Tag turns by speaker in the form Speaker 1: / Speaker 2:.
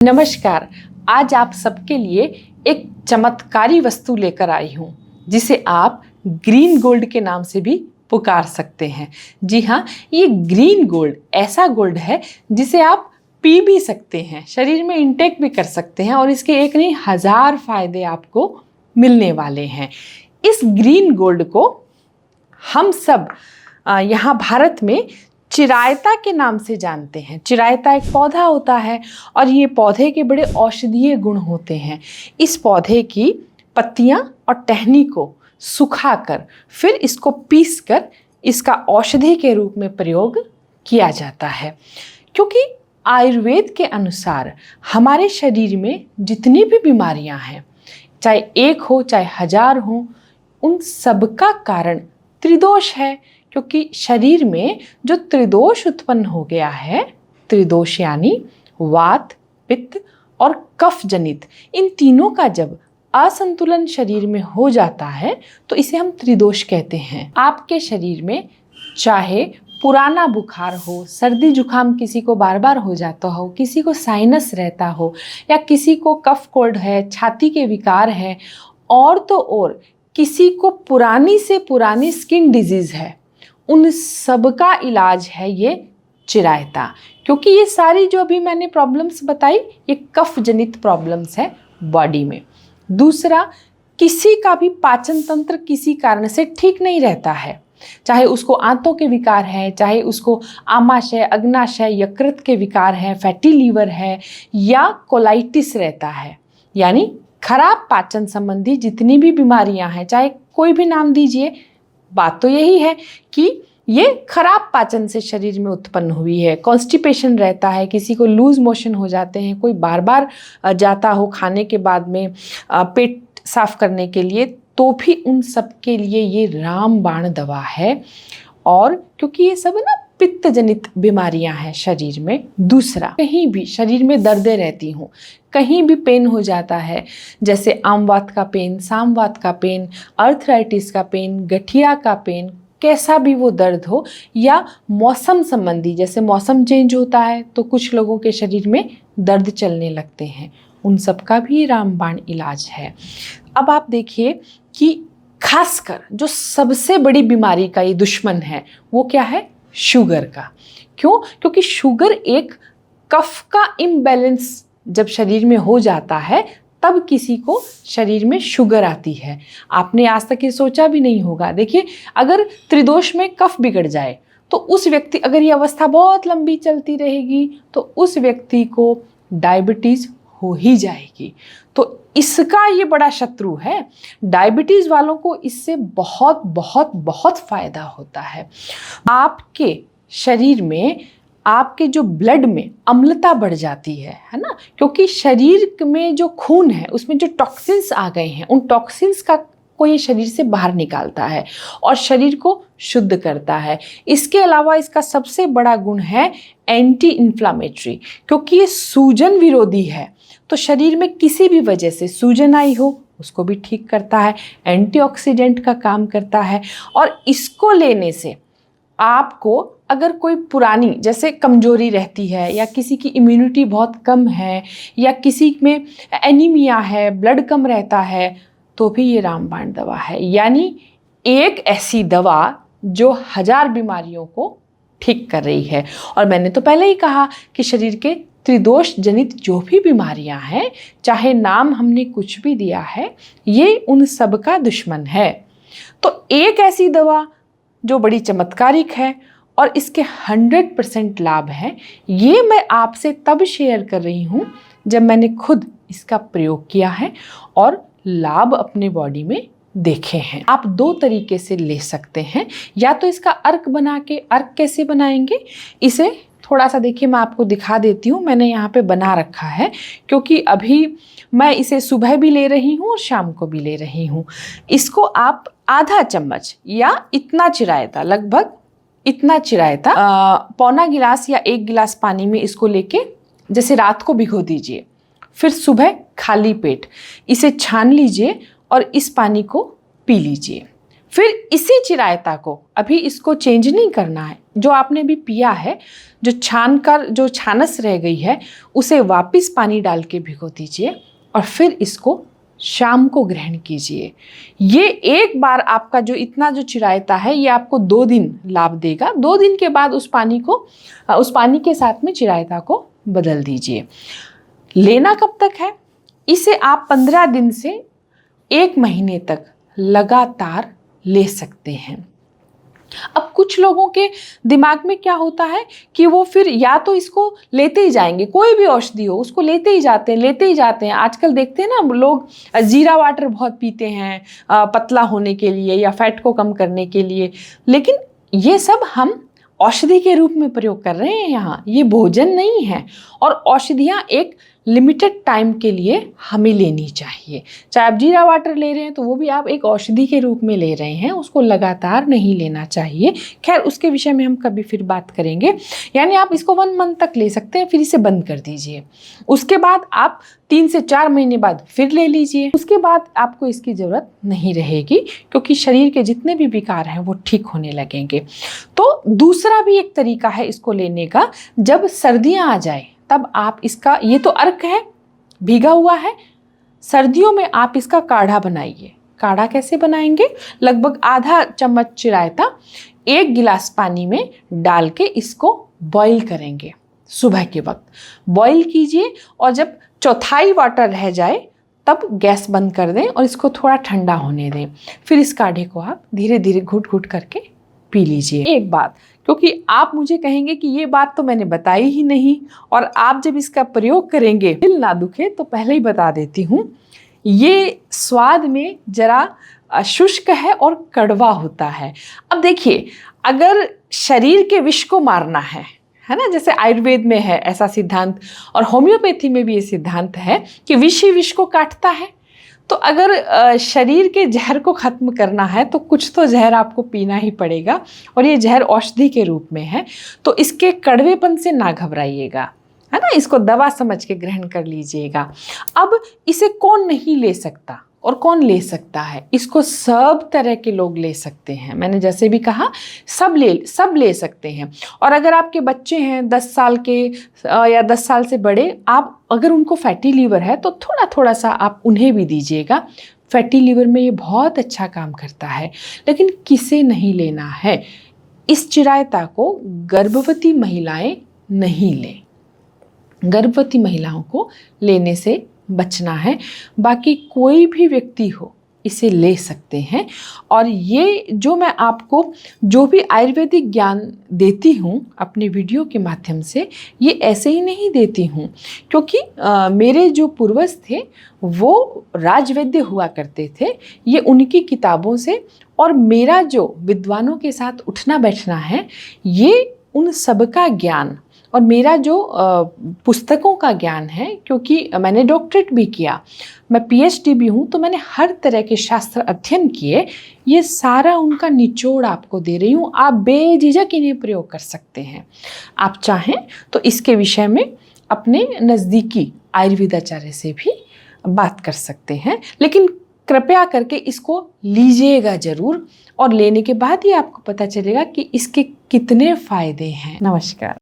Speaker 1: नमस्कार। आज आप सबके लिए एक चमत्कारी वस्तु लेकर आई हूँ जिसे आप ग्रीन गोल्ड के नाम से भी पुकार सकते हैं। जी हाँ, ये ग्रीन गोल्ड ऐसा गोल्ड है जिसे आप पी भी सकते हैं, शरीर में इंटेक भी कर सकते हैं और इसके एक नहीं 1000 फायदे आपको मिलने वाले हैं। इस ग्रीन गोल्ड को हम सब यहाँ भारत में चिरायता के नाम से जानते हैं। चिरायता एक पौधा होता है और ये पौधे के बड़े औषधीय गुण होते हैं। इस पौधे की पत्तियां और टहनी को सुखाकर फिर इसको पीसकर इसका औषधि के रूप में प्रयोग किया जाता है, क्योंकि आयुर्वेद के अनुसार हमारे शरीर में जितनी भी बीमारियां हैं, चाहे एक हो चाहे 1000 हो, उन सबका कारण त्रिदोष है। क्योंकि शरीर में जो त्रिदोष उत्पन्न हो गया है, त्रिदोष यानी वात, पित्त और कफ जनित, इन तीनों का जब असंतुलन शरीर में हो जाता है तो इसे हम त्रिदोष कहते हैं। आपके शरीर में चाहे पुराना बुखार हो, सर्दी जुकाम किसी को बार बार हो जाता हो, किसी को साइनस रहता हो, या किसी को कफ कोल्ड है, छाती के विकार है, और तो और किसी को पुरानी से पुरानी स्किन डिजीज है, उन सब का इलाज है ये चिरायता। क्योंकि ये सारी जो अभी मैंने प्रॉब्लम्स बताई, ये कफ जनित प्रॉब्लम्स है बॉडी में। दूसरा, किसी का भी पाचन तंत्र किसी कारण से ठीक नहीं रहता है, चाहे उसको आंतों के विकार है, चाहे उसको आमाशय, अग्नाशय, यकृत के विकार है, फैटी लीवर है, या कोलाइटिस रहता है, यानी खराब पाचन संबंधी जितनी भी बीमारियां हैं, चाहे कोई भी नाम दीजिए, बात तो यही है कि ये खराब पाचन से शरीर में उत्पन्न हुई है। कॉन्स्टिपेशन रहता है, किसी को लूज मोशन हो जाते हैं, कोई बार बार जाता हो खाने के बाद में पेट साफ करने के लिए, तो भी उन सब के लिए ये रामबाण दवा है। और क्योंकि ये सब ना पित्त जनित बीमारियां हैं शरीर में। दूसरा, कहीं भी शरीर में दर्दें रहती हों, कहीं भी पेन हो जाता है, जैसे आमवात का पेन, सामवात का पेन, अर्थराइटिस का पेन, गठिया का पेन, कैसा भी वो दर्द हो, या मौसम संबंधी, जैसे मौसम चेंज होता है तो कुछ लोगों के शरीर में दर्द चलने लगते हैं, उन सब का भी रामबाण इलाज है। अब आप देखिए कि खासकर जो सबसे बड़ी बीमारी का ये दुश्मन है वो क्या है? शुगर का। क्यों? क्योंकि शुगर एक कफ का इम्बैलेंस जब शरीर में हो जाता है तब किसी को शरीर में शुगर आती है। आपने आज तक ये सोचा भी नहीं होगा। देखिए, अगर त्रिदोष में कफ बिगड़ जाए तो उस व्यक्ति, अगर ये अवस्था बहुत लंबी चलती रहेगी तो उस व्यक्ति को डायबिटीज हो ही जाएगी। तो इसका ये बड़ा शत्रु है। डायबिटीज वालों को इससे बहुत बहुत बहुत फायदा होता है। आपके शरीर में, आपके जो ब्लड में अम्लता बढ़ जाती है ना, क्योंकि शरीर में जो खून है उसमें जो टॉक्सिन्स आ गए हैं, उन टॉक्सिन्स को ये शरीर से बाहर निकालता है और शरीर को शुद्ध करता है। इसके अलावा इसका सबसे बड़ा गुण है एंटी इन्फ्लामेटरी, क्योंकि ये सूजन विरोधी है। तो शरीर में किसी भी वजह से सूजन आई हो उसको भी ठीक करता है, एंटीऑक्सीडेंट का काम करता है। और इसको लेने से आपको अगर कोई पुरानी जैसे कमजोरी रहती है, या किसी की इम्यूनिटी बहुत कम है, या किसी में एनीमिया है, ब्लड कम रहता है, तो भी ये रामबाण दवा है। यानी एक ऐसी दवा जो 1000 बीमारियों को ठीक कर रही है। और मैंने तो पहले ही कहा कि शरीर के त्रिदोष जनित जो भी बीमारियां हैं, चाहे नाम हमने कुछ भी दिया है, ये उन सब का दुश्मन है। तो एक ऐसी दवा जो बड़ी चमत्कारिक है और इसके 100% लाभ हैं, ये मैं आपसे तब शेयर कर रही हूँ जब मैंने खुद इसका प्रयोग किया है और लाभ अपने बॉडी में देखे हैं। आप 2 तरीके से ले सकते हैं। या तो इसका अर्क बना के, अर्क कैसे बनाएंगे, इसे थोड़ा सा देखिए मैं आपको दिखा देती हूँ। मैंने यहाँ पे बना रखा है क्योंकि अभी मैं इसे सुबह भी ले रही हूँ और शाम को भी ले रही हूँ। इसको आप आधा चम्मच या इतना चिरायता, लगभग इतना चिरायता, पौना गिलास या 1 गिलास पानी में इसको लेके जैसे रात को भिगो दीजिए, फिर सुबह खाली पेट इसे छान लीजिए और इस पानी को पी लीजिए। फिर इसी चिरायता को, अभी इसको चेंज नहीं करना है, जो आपने भी पिया है, जो छान कर जो छानस रह गई है उसे वापस पानी डाल के भिगो दीजिए और फिर इसको शाम को ग्रहण कीजिए। ये एक बार आपका जो इतना जो चिरायता है ये आपको 2 दिन लाभ देगा। 2 दिन के बाद उस पानी के साथ में चिरायता को बदल दीजिए। लेना कब तक है? इसे आप 15 दिन से 1 महीने तक लगातार ले सकते हैं। अब कुछ लोगों के दिमाग में क्या होता है कि वो फिर या तो इसको लेते ही जाएंगे, कोई भी औषधि हो उसको लेते ही जाते हैं। आजकल देखते हैं ना लोग जीरा वाटर बहुत पीते हैं पतला होने के लिए या फैट को कम करने के लिए, लेकिन ये सब हम औषधि के रूप में प्रयोग कर रहे हैं यहाँ, ये भोजन नहीं है। और औषधियाँ एक लिमिटेड टाइम के लिए हमें लेनी चाहिए। चाहे आप जीरा वाटर ले रहे हैं तो वो भी आप एक औषधि के रूप में ले रहे हैं, उसको लगातार नहीं लेना चाहिए। खैर उसके विषय में हम कभी फिर बात करेंगे। यानी आप इसको 1 मंथ तक ले सकते हैं, फिर इसे बंद कर दीजिए। उसके बाद आप 3 से 4 महीने बाद फिर ले लीजिए। उसके बाद आपको इसकी ज़रूरत नहीं रहेगी क्योंकि शरीर के जितने भी विकार हैं वो ठीक होने लगेंगे। तो दूसरा भी एक तरीका है इसको लेने का, जब सर्दियाँ आ जाए तब आप इसका, ये तो अर्क है, भीगा हुआ है, सर्दियों में आप इसका काढ़ा बनाइए। काढ़ा कैसे बनाएंगे? लगभग आधा चम्मच चिरायता 1 गिलास पानी में डाल के इसको बॉईल करेंगे। सुबह के वक्त बॉईल कीजिए और जब चौथाई वाटर रह जाए तब गैस बंद कर दें और इसको थोड़ा ठंडा होने दें। फिर इस काढ़े को आप धीरे धीरे घुट घुट करके पी लीजिए। एक बात, क्योंकि आप मुझे कहेंगे कि ये बात तो मैंने बताई ही नहीं, और आप जब इसका प्रयोग करेंगे दिल ना दुखे, तो पहले ही बता देती हूँ ये स्वाद में जरा शुष्क है और कड़वा होता है। अब देखिए, अगर शरीर के विष को मारना है ना, जैसे आयुर्वेद में है ऐसा सिद्धांत और होम्योपैथी में भी ये सिद्धांत है कि विष ही विष को काटता है। तो अगर शरीर के जहर को ख़त्म करना है तो कुछ तो जहर आपको पीना ही पड़ेगा, और ये जहर औषधि के रूप में है। तो इसके कड़वेपन से ना घबराइएगा, है ना, इसको दवा समझ के ग्रहण कर लीजिएगा। अब इसे कौन नहीं ले सकता और कौन ले सकता है? इसको सब तरह के लोग ले सकते हैं। मैंने जैसे भी कहा सब ले सकते हैं। और अगर आपके बच्चे हैं 10 साल के या 10 साल से बड़े, आप अगर उनको फैटी लीवर है तो थोड़ा थोड़ा सा आप उन्हें भी दीजिएगा। फैटी लीवर में ये बहुत अच्छा काम करता है। लेकिन किसे नहीं लेना है? इस चिरायता को गर्भवती महिलाएं नहीं लें। गर्भवती महिलाओं को लेने से बचना है। बाकी कोई भी व्यक्ति हो इसे ले सकते हैं। और ये जो मैं आपको जो भी आयुर्वेदिक ज्ञान देती हूँ अपने वीडियो के माध्यम से, ये ऐसे ही नहीं देती हूँ, क्योंकि मेरे जो पूर्वज थे वो राजवैद्य हुआ करते थे। ये उनकी किताबों से, और मेरा जो विद्वानों के साथ उठना बैठना है ये उन सबका ज्ञान और मेरा जो पुस्तकों का ज्ञान है, क्योंकि मैंने डॉक्टरेट भी किया, मैं PhD भी हूँ, तो मैंने हर तरह के शास्त्र अध्ययन किए। ये सारा उनका निचोड़ आपको दे रही हूँ। आप बेझिझक इन्हें प्रयोग कर सकते हैं। आप चाहें तो इसके विषय में अपने नज़दीकी आयुर्वेदाचार्य से भी बात कर सकते हैं, लेकिन कृपया करके इसको लीजिएगा ज़रूर, और लेने के बाद ही आपको पता चलेगा कि इसके कितने फ़ायदे हैं। नमस्कार।